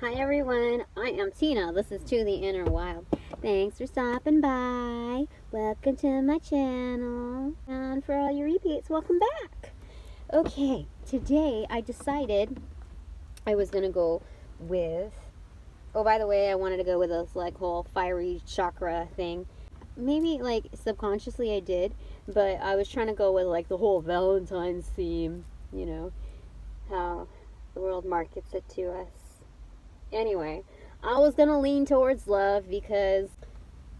Hi everyone, I am Tina. This is To the Inner Wild. Thanks for stopping by. Welcome to my channel. And for all your repeats, welcome back. Okay, today I decided I was going to go with... Oh, by the way, I wanted to go with this like whole fiery chakra thing. Maybe like subconsciously I did, but I was trying to go with like the whole Valentine's theme. You know, how the world markets it to us. Anyway, I was gonna lean towards love because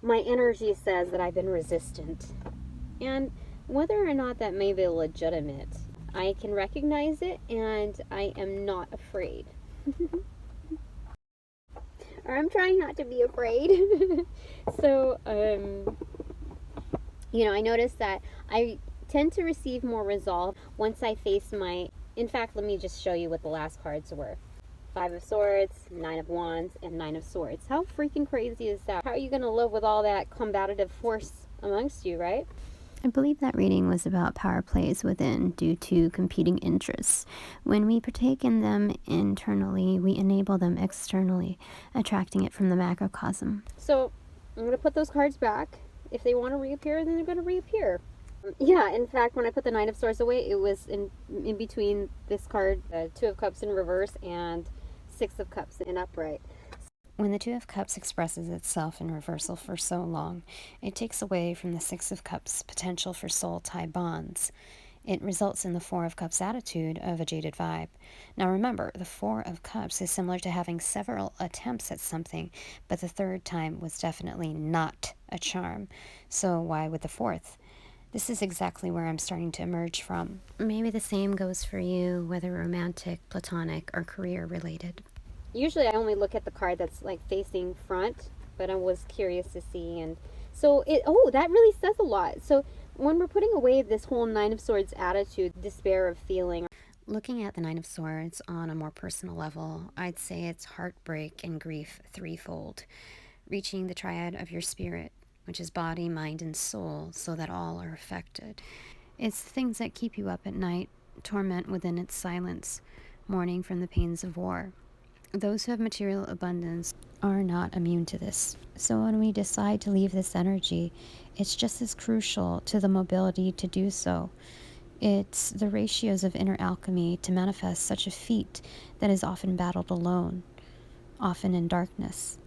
my energy says that I've been resistant. And whether or not that may be legitimate, I can recognize it and I am not afraid. Or I'm trying not to be afraid. So, I noticed that I tend to receive more resolve once I face my... In fact, let me just show you what the last cards were. 5 of Swords, 9 of Wands, and 9 of Swords. How freaking crazy is that? How are you going to live with all that combative force amongst you, right? I believe that reading was about power plays within due to competing interests. When we partake in them internally, we enable them externally, attracting it from the macrocosm. So I'm going to put those cards back. If they want to reappear, then they're going to reappear. Yeah, in fact, when I put the 9 of Swords away, it was in between this card, 2 of Cups in reverse, and 6 of Cups in upright. When the 2 of Cups expresses itself in reversal for so long, it takes away from the 6 of Cups' potential for soul tie bonds. It results in the 4 of Cups attitude of a jaded vibe. Now remember, the 4 of Cups is similar to having several attempts at something, but the third time was definitely not a charm. So why with the 4th? This is exactly where I'm starting to emerge from. Maybe the same goes for you, whether romantic, platonic, or career related. Usually I only look at the card that's like facing front, but I was curious to see. And so that really says a lot. So when we're putting away this whole 9 of Swords attitude, despair of feeling. Looking at the 9 of Swords on a more personal level, I'd say it's heartbreak and grief threefold, reaching the triad of your spirit, which is body, mind, and soul, so that all are affected. It's the things that keep you up at night, torment within its silence, mourning from the pains of war. Those who have material abundance are not immune to this. So when we decide to leave this energy, it's just as crucial to the mobility to do so. It's the ratios of inner alchemy to manifest such a feat that is often battled alone, often in darkness.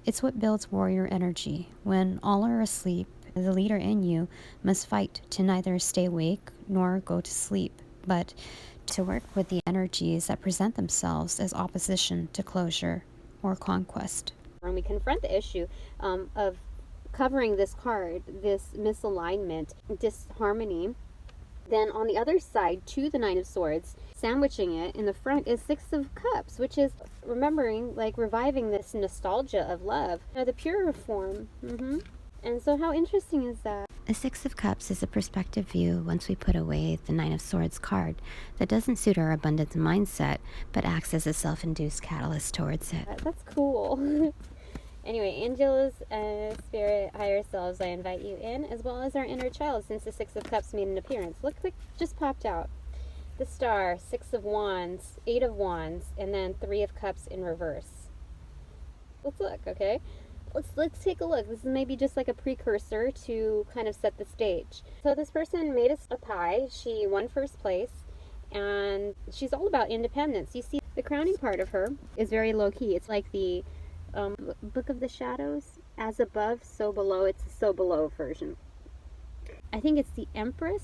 It's what builds warrior energy. When all are asleep, the leader in you must fight to neither stay awake nor go to sleep, but to work with the energies that present themselves as opposition to closure or conquest. When we confront the issue of covering this card, this misalignment, disharmony, then on the other side to the 9 of Swords, sandwiching it in the front is 6 of Cups, which is remembering, like reviving this nostalgia of love, the purer form. And so how interesting is that? The 6 of Cups is a perspective view once we put away the 9 of Swords card that doesn't suit our abundance mindset, but acts as a self-induced catalyst towards it. That's cool. Anyway, angels, spirit, higher selves, I invite you in, as well as our inner child, since the 6 of Cups made an appearance. Look, just popped out. The Star, 6 of Wands, 8 of Wands, and then 3 of Cups in reverse. Let's look, okay? Let's take a look. This is maybe just like a precursor to kind of set the stage. So this person made a pie. She won first place, and she's all about independence. You see, the crowning part of her is very low-key. It's like the Book of the Shadows, as above, so below. It's a so below version. I think it's the Empress.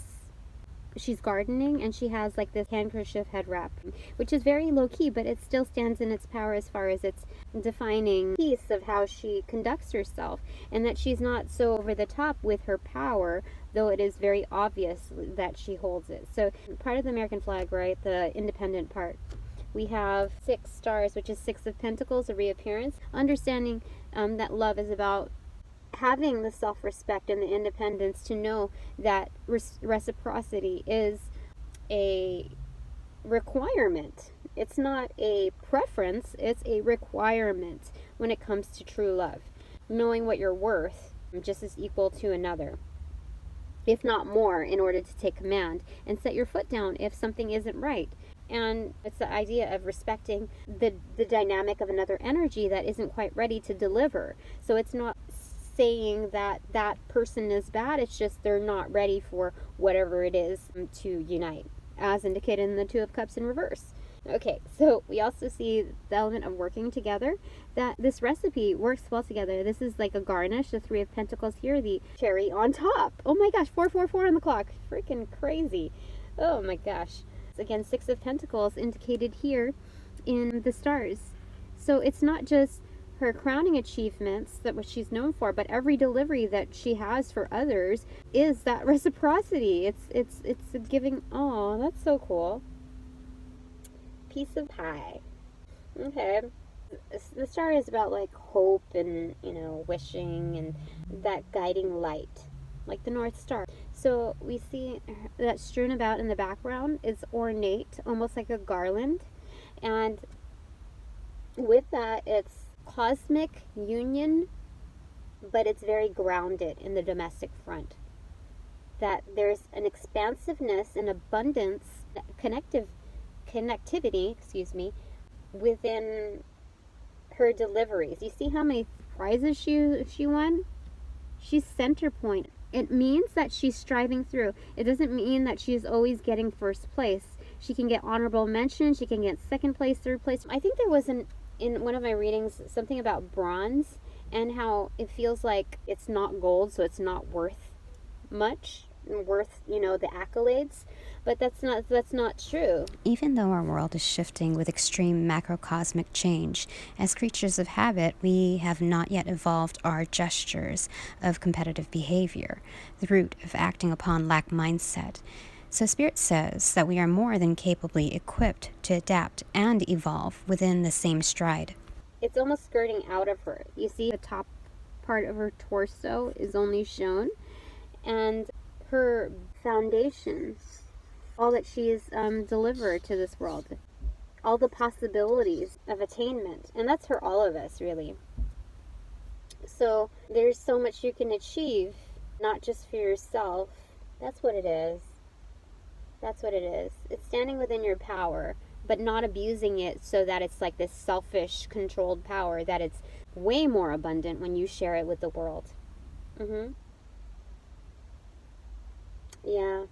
She's gardening, and she has like this handkerchief head wrap, which is very low-key, but it still stands in its power as far as its defining piece of how she conducts herself, and that she's not so over the top with her power, though it is very obvious that she holds it. So part of the American flag, right, the independent part, we have 6 stars, which is 6 of Pentacles, a reappearance, understanding that love is about having the self-respect and the independence to know that reciprocity is a requirement. It's not a preference, it's a requirement when it comes to true love. Knowing what you're worth just as equal to another, if not more, in order to take command and set your foot down if something isn't right. And it's the idea of respecting the dynamic of another energy that isn't quite ready to deliver. So it's not saying that that person is bad, it's just they're not ready for whatever it is to unite, as indicated in the Two of Cups in reverse. Okay, so we also see the element of working together, that this recipe works well together. This is like a garnish, the Three of Pentacles here, the cherry on top. Oh my gosh, 444 on the clock. Freaking crazy. Oh my gosh. Again, Six of Pentacles indicated here in the stars. So it's not just her crowning achievements, that what she's known for, but every delivery that she has for others is that reciprocity. It's a giving. Oh, that's so cool. Piece of pie. Okay. The star is about like hope and, wishing and that guiding light, like the North Star. So we see that strewn about in the background is ornate, almost like a garland. And with that, it's cosmic union, but it's very grounded in the domestic front. That there's an expansiveness and abundance, connectivity, within her deliveries. You see how many prizes she won? She's center point. It means that she's striving through. It doesn't mean that she's always getting first place. She can get honorable mention. She can get second place, third place. I think there was in one of my readings something about bronze and how it feels like it's not gold, so it's not worth much, worth the accolades. But that's not true. Even though our world is shifting with extreme macrocosmic change, as creatures of habit, we have not yet evolved our gestures of competitive behavior, the root of acting upon lack mindset. So Spirit says that we are more than capably equipped to adapt and evolve within the same stride. It's almost skirting out of her. You see the top part of her torso is only shown, and her foundation, all that she's delivered to this world, all the possibilities of attainment. And that's for all of us, really. So there's so much you can achieve, not just for yourself. That's what it is. That's what it is. It's standing within your power, but not abusing it so that it's like this selfish, controlled power, that it's way more abundant when you share it with the world. Yeah.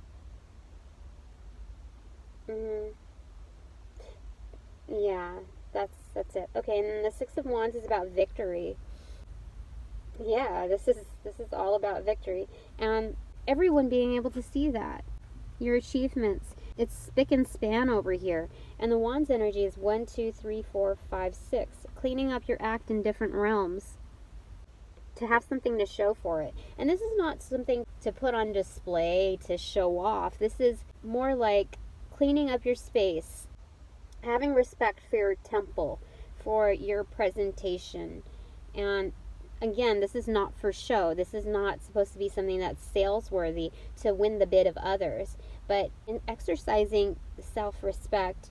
Yeah, that's it. Okay, and then the Six of Wands is about victory. Yeah, this is all about victory, and everyone being able to see that. Your achievements. It's spick and span over here. And the Wands energy is 1, 2, 3, 4, 5, 6. Cleaning up your act in different realms, to have something to show for it. And this is not something to put on display, to show off. This is more like cleaning up your space, having respect for your temple, for your presentation. And again, this is not for show. This is not supposed to be something that's sales-worthy to win the bid of others. But in exercising self-respect,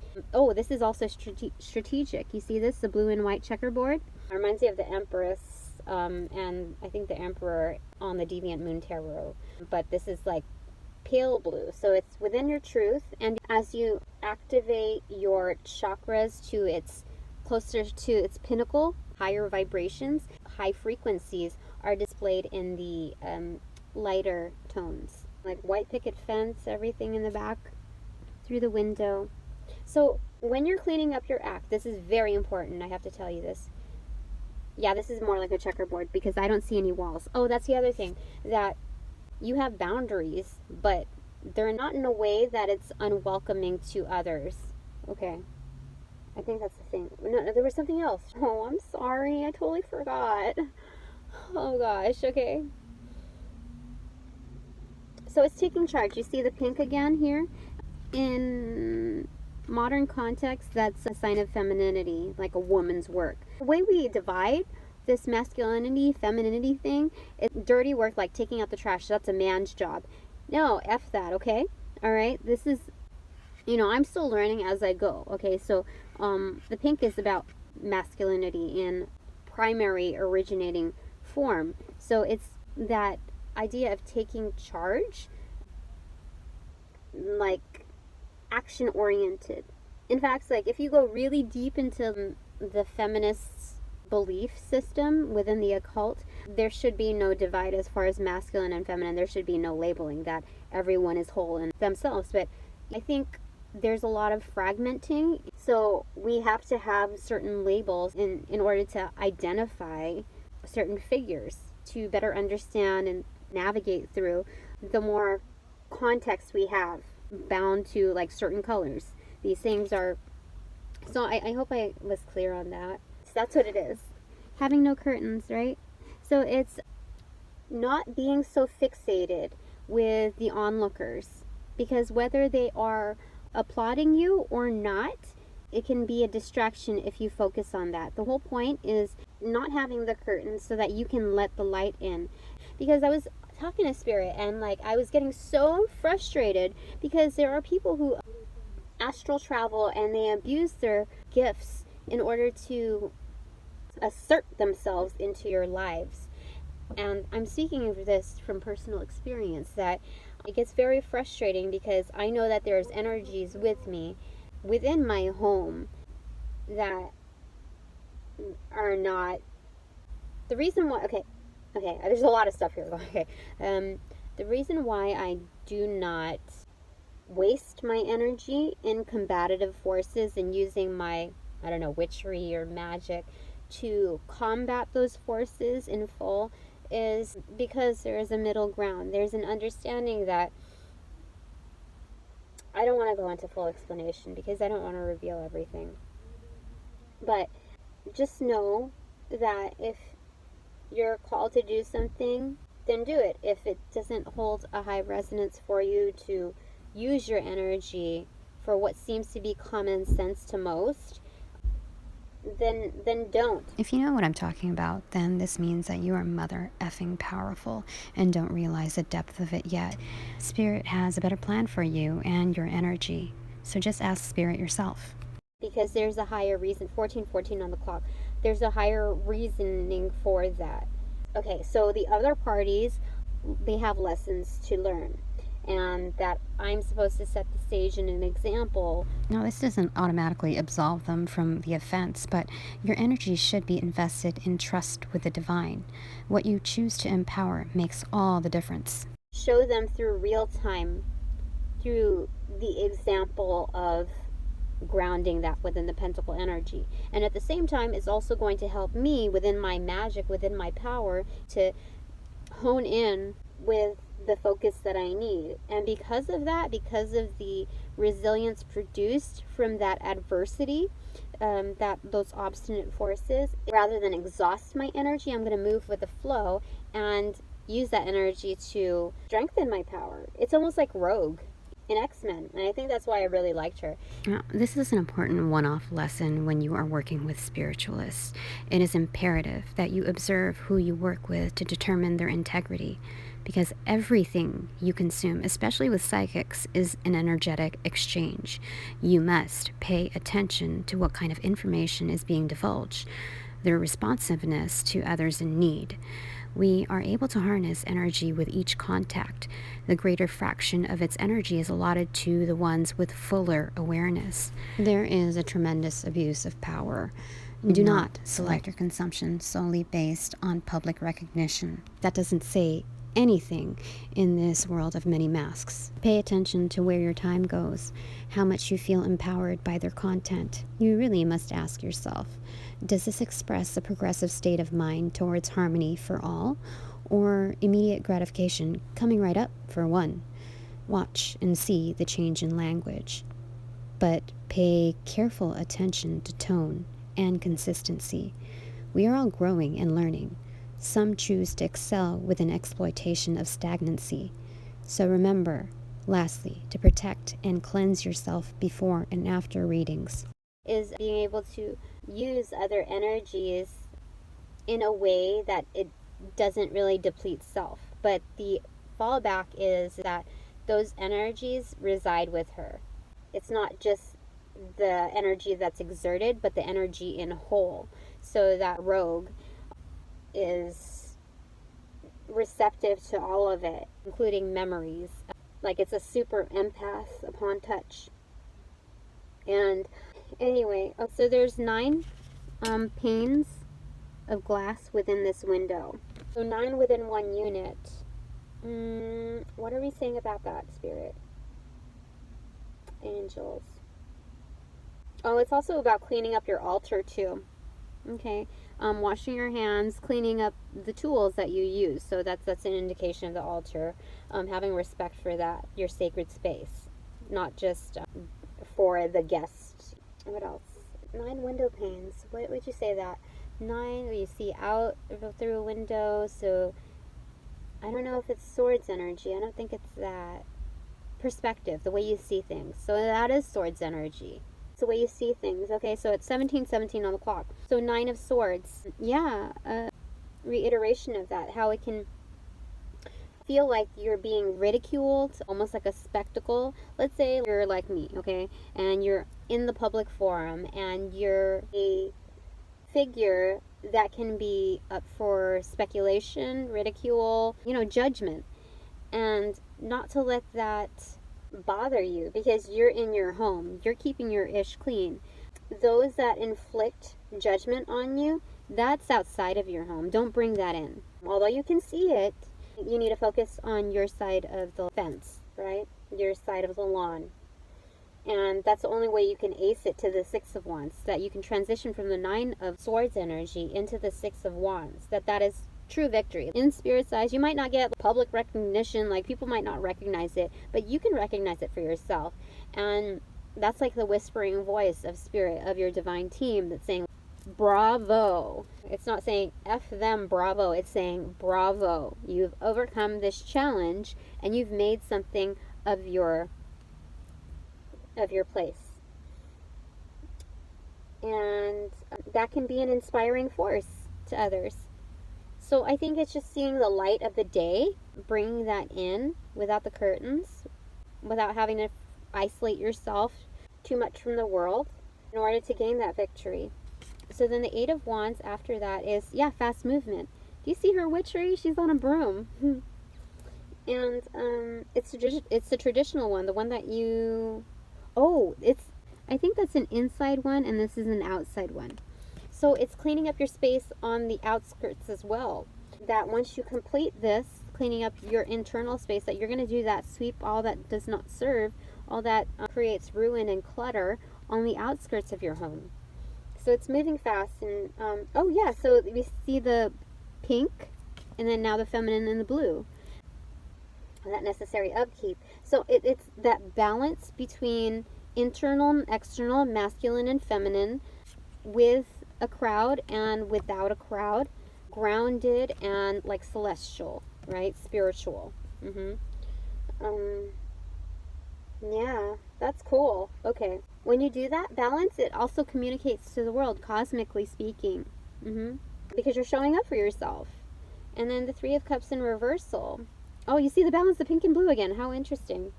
this is also strategic. You see this, the blue and white checkerboard? It reminds me of the Empress, and I think the Emperor on the Deviant Moon Tarot. But this is like pale blue, so it's within your truth. And as you activate your chakras to its closer to its pinnacle, higher vibrations, high frequencies are displayed in the lighter tones, like white picket fence, everything in the back, through the window. So when you're cleaning up your act, this is very important. I have to tell you this. Yeah, this is more like a checkerboard because I don't see any walls. Oh, that's the other thing, that you have boundaries, but they're not in a way that it's unwelcoming to others. Okay. I think that's the thing. No, there was something else. Oh, I'm sorry. I totally forgot. Oh, gosh. Okay. So it's taking charge. You see the pink again here? In modern context, that's a sign of femininity, like a woman's work. The way we divide this masculinity, femininity thing, it's dirty work, like taking out the trash. That's a man's job. No, F that, okay? All right? This is, I'm still learning as I go, okay? So the pink is about masculinity in primary originating form. So it's that idea of taking charge, like action oriented. In fact, like if you go really deep into the feminist belief system within the occult, there should be no divide as far as masculine and feminine. There should be no labeling, that everyone is whole in themselves. But I think there's a lot of fragmenting, so we have to have certain labels in order to identify certain figures to better understand and navigate through. The more context we have bound to like certain colors, these things are. So I hope I was clear on that. So that's what it is. Having no curtains, right? So it's not being so fixated with the onlookers, because whether they are applauding you or not, it can be a distraction if you focus on that. The whole point is not having the curtains so that you can let the light in. Because I was talking to Spirit, and like I was getting so frustrated because there are people who astral travel and they abuse their gifts in order to assert themselves into your lives. And I'm speaking of this from personal experience, that it gets very frustrating because I know that there's energies with me within my home that are not the reason why. Okay, there's a lot of stuff here. Okay, the reason why I do not waste my energy in combative forces and using my, I don't know, witchery or magic to combat those forces in full is because there is a middle ground. There's an understanding that I don't want to go into full explanation because I don't want to reveal everything. But just know that if you're called to do something, then do it. If it doesn't hold a high resonance for you to use your energy for what seems to be common sense to most, then don't. If you know what I'm talking about, then this means that you are mother effing powerful and don't realize the depth of it yet. Spirit has a better plan for you and your energy. So just ask Spirit yourself. Because there's a higher reason. 1414 on the clock. There's a higher reasoning for that. Okay, so the other parties, they have lessons to learn, and that I'm supposed to set the stage and an example. Now, this doesn't automatically absolve them from the offense, but your energy should be invested in trust with the divine. What you choose to empower makes all the difference. Show them through real time, through the example of grounding that within the pentacle energy. And at the same time, it's also going to help me within my magic, within my power, to hone in with the focus that I need. And because of that, because of the resilience produced from that adversity, that those obstinate forces, rather than exhaust my energy, I'm going to move with the flow and use that energy to strengthen my power. It's almost like Rogue in X-Men, and I think that's why I really liked her. Now, this is an important one-off lesson when you are working with spiritualists. It is imperative that you observe who you work with to determine their integrity, because everything you consume, especially with psychics, is an energetic exchange. You must pay attention to what kind of information is being divulged, their responsiveness to others in need. We are able to harness energy with each contact. The greater fraction of its energy is allotted to the ones with fuller awareness. There is a tremendous abuse of power. Do not select your consumption solely based on public recognition. That doesn't say anything in this world of many masks. Pay attention to where your time goes, how much you feel empowered by their content. You really must ask yourself, does this express a progressive state of mind towards harmony for all, or immediate gratification coming right up for one? Watch and see the change in language, but pay careful attention to tone and consistency. We are all growing and learning. Some choose to excel with an exploitation of stagnancy. So remember, lastly, to protect and cleanse yourself before and after readings. Is being able to use other energies in a way that it doesn't really deplete self. But the fallback is that those energies reside with her. It's not just the energy that's exerted, but the energy in whole. So that Rogue is receptive to all of it, including memories. Like it's a super empath upon touch. And anyway, so there's 9 panes of glass within this window. So 9 within 1 unit. What are we saying about that, Spirit? Angels. Oh, it's also about cleaning up your altar too. Okay. Washing your hands, cleaning up the tools that you use. So that's an indication of the altar. Having respect for that, your sacred space, not just for the guest. What else? 9 window panes. What would you say that? 9, you see out through a window. So I don't know if it's swords energy. I don't think it's that. Perspective, the way you see things. So that is swords energy. It's the way you see things. Okay, so it's 17:17 on the clock. So 9 of swords. Yeah, reiteration of that. How it can feel like you're being ridiculed, almost like a spectacle. Let's say you're like me, okay, and you're in the public forum and you're a figure that can be up for speculation, ridicule, judgment. And not to let that bother you because you're in your home. You're keeping your ish clean. Those that inflict judgment on you, that's outside of your home. Don't bring that in. Although you can see it, you need to focus on your side of the fence, right? Your side of the lawn. And that's the only way you can ace it to the 6 of Wands, that you can transition from the 9 of Swords energy into the 6 of Wands. That is true victory. In Spirit's eyes, you might not get public recognition, like people might not recognize it, but you can recognize it for yourself. And that's like the whispering voice of Spirit, of your divine team, that's saying, bravo. It's not saying F them, bravo. It's saying, bravo. You've overcome this challenge and you've made something of your place. And that can be an inspiring force to others. So I think it's just seeing the light of the day, bringing that in without the curtains, without having to isolate yourself too much from the world in order to gain that victory. So then the 8 of Wands after that is, fast movement. Do you see her witchery? She's on a broom. And it's the traditional one, the one that you... Oh, I think that's an inside one and this is an outside one. So it's cleaning up your space on the outskirts as well. That once you complete this, cleaning up your internal space, that you're going to do that sweep all that does not serve, all that creates ruin and clutter on the outskirts of your home. So it's moving fast. And so we see the pink and then now the feminine and the blue. That necessary upkeep. So it's that balance between internal and external, masculine and feminine, with a crowd and without a crowd, grounded and like celestial, right? Spiritual. Yeah, that's cool. Okay. When you do that balance, it also communicates to the world, cosmically speaking. Because you're showing up for yourself. And then the 3 of Cups in reversal. Oh, you see the balance of pink and blue again. How interesting.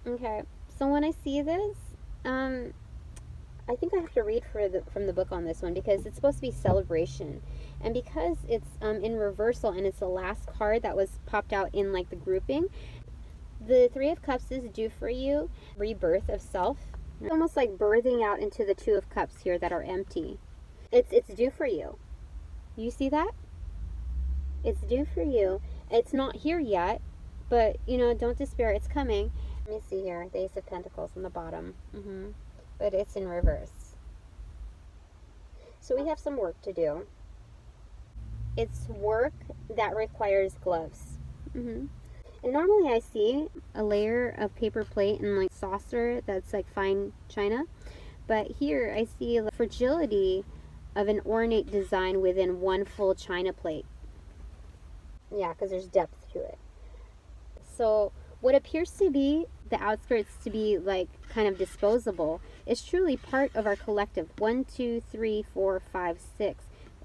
Okay. So when I see this, I think I have to read from the book on this one because it's supposed to be celebration. And because it's in reversal and it's the last card that was popped out in like the grouping, the 3 of Cups is due for you, rebirth of self. It's almost like birthing out into the 2 of Cups here that are empty. It's due for you. You see that? It's due for you. It's not here yet, but don't despair. It's coming. Let me see here. The Ace of Pentacles on the bottom. But it's in reverse. So we have some work to do. It's work that requires gloves. And normally I see a layer of paper plate and like saucer that's like fine china. But here I see the fragility of an ornate design within one full china plate. Yeah, because there's depth to it. So what appears to be the outskirts to be like kind of disposable is truly part of our collective. 1, 2, 3, 4, 5, 6.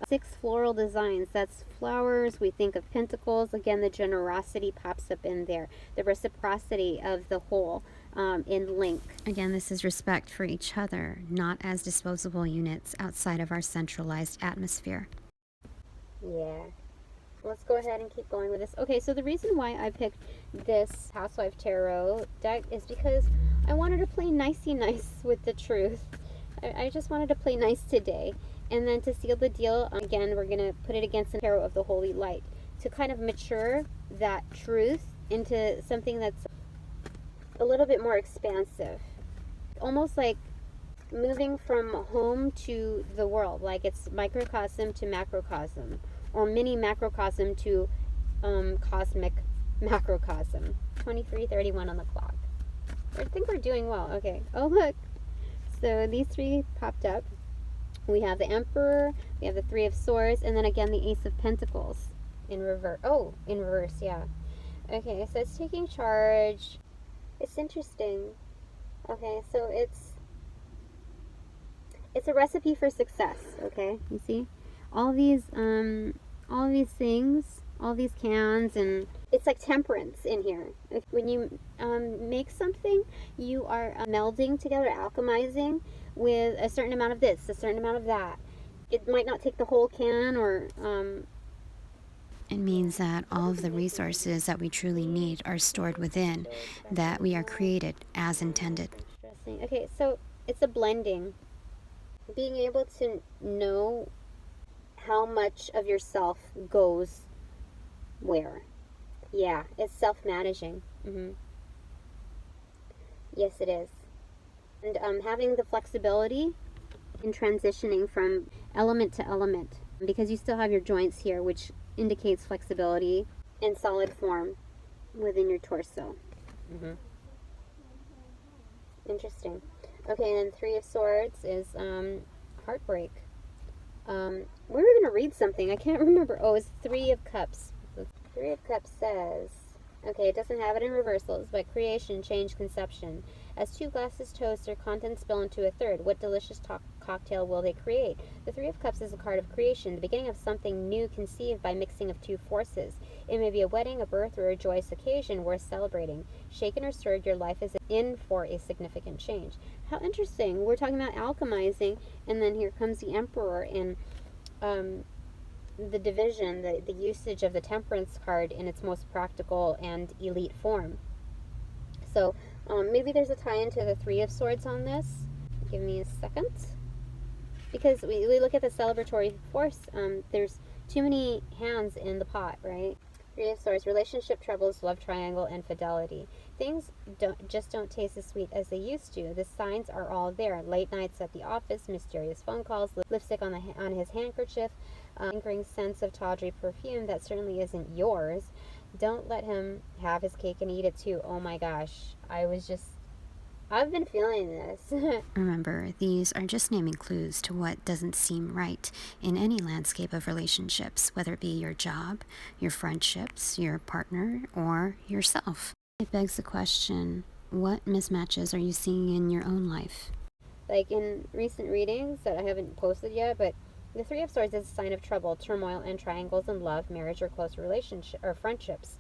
6 floral designs. That's flowers. We think of pentacles. Again, the generosity pops up in there. The reciprocity of the whole in link. Again, this is respect for each other, not as disposable units outside of our centralized atmosphere. Yeah. Let's go ahead and keep going with this. Okay, so the reason why I picked this Housewife Tarot deck is because I wanted to play nicey nice with the truth. I just wanted to play nice today. And then to seal the deal, again, we're going to put it against the tarot of the holy light to kind of mature that truth into something that's a little bit more expansive. Almost like moving from home to the world, like it's microcosm to macrocosm, or mini macrocosm to cosmic macrocosm. 23:31 on the clock. I think we're doing well. Okay. Oh, look. So these three popped up. We have the Emperor, we have the Three of Swords, and then again the Ace of Pentacles in reverse. Oh, in reverse, yeah. Okay, so it's taking charge. It's interesting. Okay, so it's a recipe for success. Okay, you see, all these things, all these cans, and it's like temperance in here. When you make something, you are melding together, alchemizing with a certain amount of this, a certain amount of that. It might not take the whole can, or It means that all of the resources that we truly need are stored within, that we are created as intended. Interesting. Okay, so it's a blending. Being able to know how much of yourself goes where. Yeah, it's self-managing. Yes, it is. And having the flexibility in transitioning from element to element, because you still have your joints here, which indicates flexibility in solid form within your torso. Interesting. Okay, and then Three of Swords is heartbreak. We were going to read something. I can't remember. Oh, it's Three of Cups. The Three of Cups says, okay, it doesn't have it in reversals, but creation, change, conception. As two glasses toast, their contents spill into a third. What delicious cocktail will they create? The Three of Cups is a card of creation, the beginning of something new conceived by mixing of two forces. It may be a wedding, a birth, or a joyous occasion worth celebrating. Shaken or stirred, your life is in for a significant change. How interesting. We're talking about alchemizing, and then here comes the Emperor and the division, the usage of the Temperance card in its most practical and elite form. So maybe there's a tie-in to the Three of Swords on this. Give me a second. Because we look at the celebratory force, there's too many hands in the pot, right? Three of Swords, relationship troubles, love triangle, and fidelity. Things don't taste as sweet as they used to. The signs are all there. Late nights at the office, mysterious phone calls, lipstick on his handkerchief, lingering sense of tawdry perfume that certainly isn't yours. Don't let him have his cake and eat it too. Oh my gosh. I've been feeling this. Remember, these are just naming clues to what doesn't seem right in any landscape of relationships, whether it be your job, your friendships, your partner, or yourself. It begs the question, what mismatches are you seeing in your own life? Like in recent readings that I haven't posted yet, but the Three of Swords is a sign of trouble, turmoil, and triangles in love, marriage, or close relationship or friendships.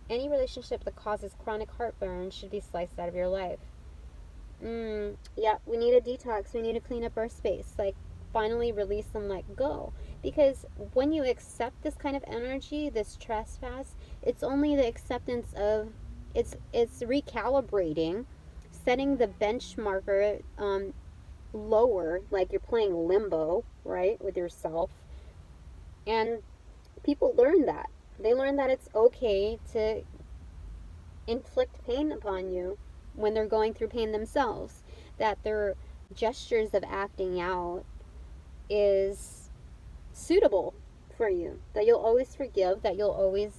Any relationship that causes chronic heartburn should be sliced out of your life. Yeah, we need a detox. We need to clean up our space. Like, finally release and let go. Because when you accept this kind of energy, this trespass, it's only the acceptance of, it's recalibrating, setting the benchmarker lower, like you're playing limbo, right, with yourself. And people learn that. They learn that it's okay to inflict pain upon you when they're going through pain themselves, that their gestures of acting out is suitable for you, that you'll always forgive, that you'll always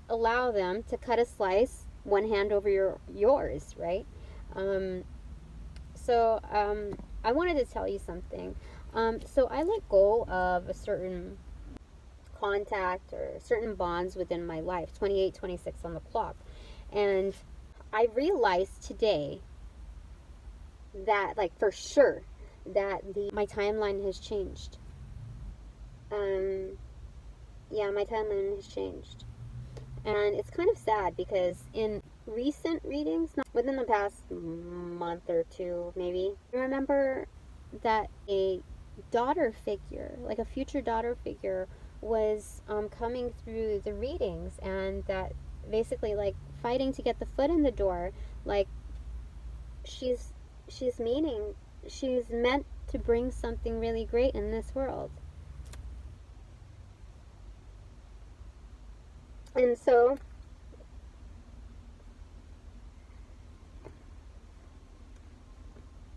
allow them to cut a slice one hand over yours, right? So I wanted to tell you something. So I let go of a certain contact or certain bonds within my life, 28, 26 on the clock. And I realized today that, like, for sure, that my timeline has changed. Yeah, my timeline has changed. And it's kind of sad because in recent readings, not within the past month or two maybe, I remember that a daughter figure, like a future daughter figure, was coming through the readings, and that basically, like, fighting to get the foot in the door, like she's meaning, she's meant to bring something really great in this world. And so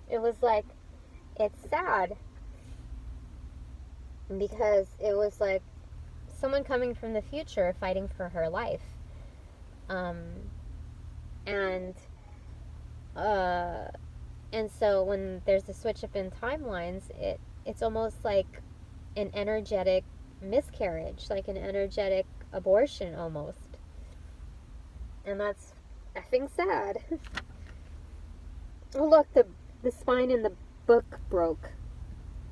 it was like, it's sad because it was like someone coming from the future fighting for her life. And so when there's a switch up in timelines, it's almost like an energetic miscarriage, like an energetic abortion almost. And that's effing sad. Oh, look, the spine in the book broke.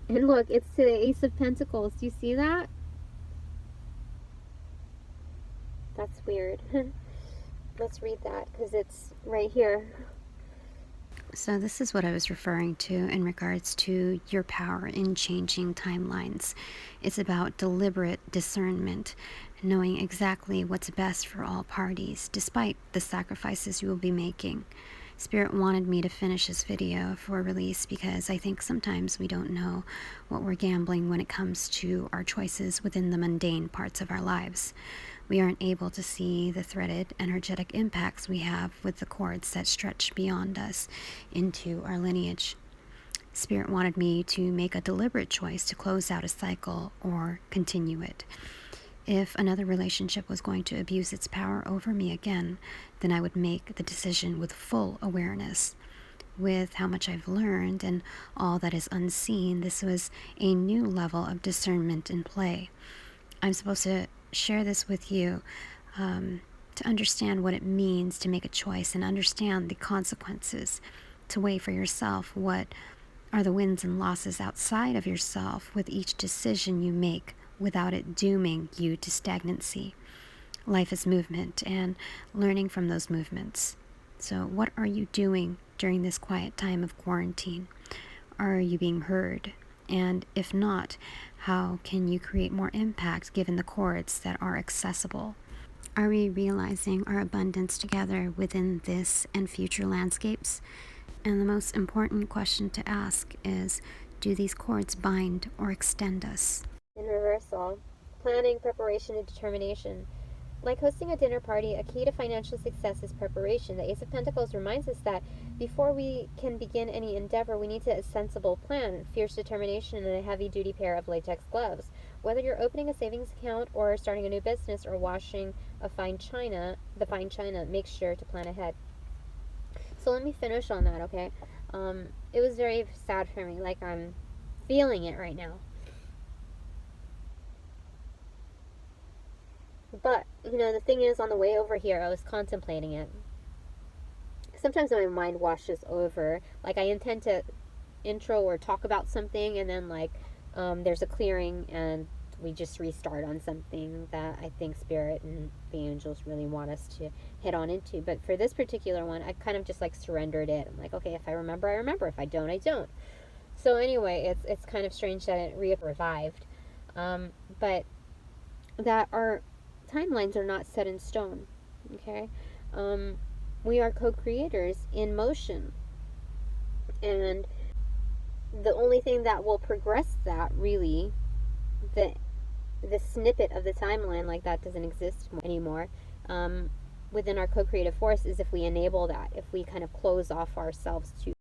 And look, it's to the Ace of Pentacles. Do you see that? That's weird. Let's read that because it's right here. So this is what I was referring to in regards to your power in changing timelines. It's about deliberate discernment, knowing exactly what's best for all parties, despite the sacrifices you will be making. Spirit wanted me to finish this video for release because I think sometimes we don't know what we're gambling when it comes to our choices within the mundane parts of our lives. We aren't able to see the threaded energetic impacts we have with the cords that stretch beyond us into our lineage. Spirit wanted me to make a deliberate choice to close out a cycle or continue it. If another relationship was going to abuse its power over me again, then I would make the decision with full awareness. With how much I've learned and all that is unseen, this was a new level of discernment in play. I'm supposed to share this with you to understand what it means to make a choice and understand the consequences, to weigh for yourself what are the wins and losses outside of yourself with each decision you make without it dooming you to stagnancy. Life is movement and learning from those movements. So what are you doing during this quiet time of quarantine? Are you being heard? And if not, how can you create more impact given the cords that are accessible? Are we realizing our abundance together within this and future landscapes? And the most important question to ask is, do these cords bind or extend us? In reversal, planning, preparation, and determination. Like hosting a dinner party, a key to financial success is preparation. The Ace of Pentacles reminds us that before we can begin any endeavor, we need a sensible plan, fierce determination, and a heavy-duty pair of latex gloves. Whether you're opening a savings account or starting a new business or washing the fine china, make sure to plan ahead. So let me finish on that, okay? It was very sad for me. Like, I'm feeling it right now. But, the thing is, on the way over here, I was contemplating it. Sometimes my mind washes over. Like, I intend to intro or talk about something, and then, there's a clearing, and we just restart on something that I think Spirit and the angels really want us to hit on into. But for this particular one, I kind of just, surrendered it. I'm like, okay, if I remember, I remember. If I don't, I don't. So anyway, it's kind of strange that it revived. But that our timelines are not set in stone, okay? We are co-creators in motion, and the only thing that will progress that, really, the snippet of the timeline like that doesn't exist anymore, within our co-creative force, is if we enable that, if we kind of close off ourselves to